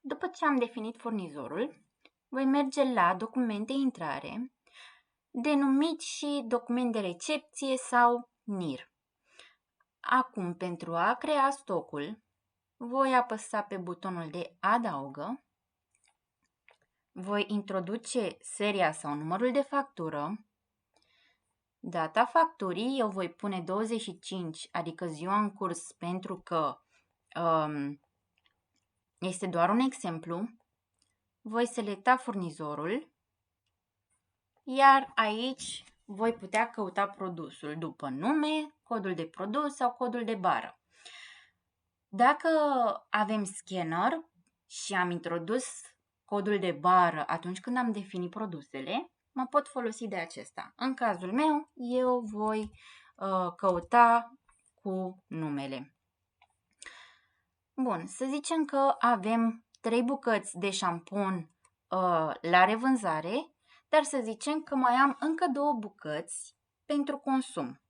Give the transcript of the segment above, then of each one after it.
După ce am definit furnizorul, voi merge la documente intrare, denumit și document de recepție sau NIR. Acum, pentru a crea stocul, voi apăsa pe butonul de adaugă, voi introduce seria sau numărul de factură, data facturii eu voi pune 25, adică ziua în curs, pentru că este doar un exemplu. Voi selecta furnizorul, iar aici voi putea căuta produsul după nume, codul de produs sau codul de bară. Dacă avem scanner și am introdus codul de bară atunci când am definit produsele, mă pot folosi de acesta. În cazul meu, eu voi căuta cu numele. Bun, să zicem că avem 3 bucăți de șampun la revânzare, dar să zicem că mai am încă 2 bucăți pentru consum.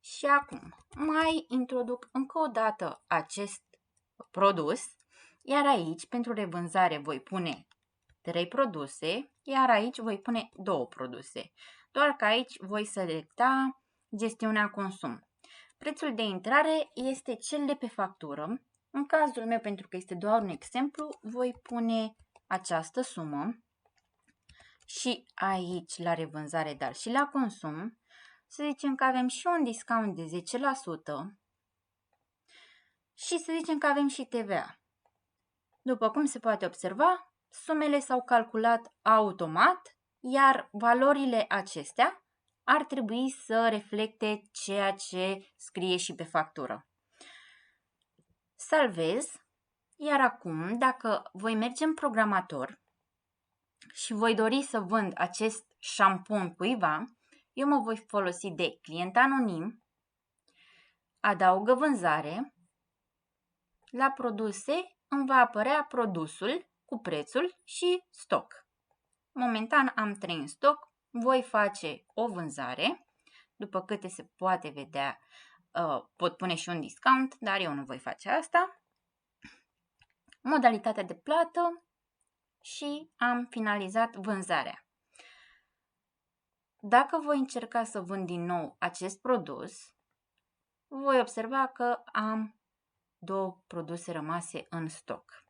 Și acum mai introduc încă o dată acest produs, iar aici pentru revânzare voi pune 3 produse, iar aici voi pune 2 produse. Doar că aici voi selecta gestiunea consum. Prețul de intrare este cel de pe factură. În cazul meu, pentru că este doar un exemplu, voi pune această sumă și aici la revânzare, dar și la consum. Să zicem că avem și un discount de 10% și să zicem că avem și TVA. După cum se poate observa, sumele s-au calculat automat, iar valorile acestea ar trebui să reflecte ceea ce scrie și pe factură. Salvez, iar acum, dacă voi merge în programator și voi dori să vând acest șampun cuiva, eu mă voi folosi de client anonim, adaugă vânzare, la produse îmi va apărea produsul cu prețul și stoc. Momentan am 3 în stoc, voi face o vânzare, după câte se poate vedea pot pune și un discount, dar eu nu voi face asta. Modalitatea de plată și am finalizat vânzarea. Dacă voi încerca să vând din nou acest produs, voi observa că am 2 produse rămase în stoc.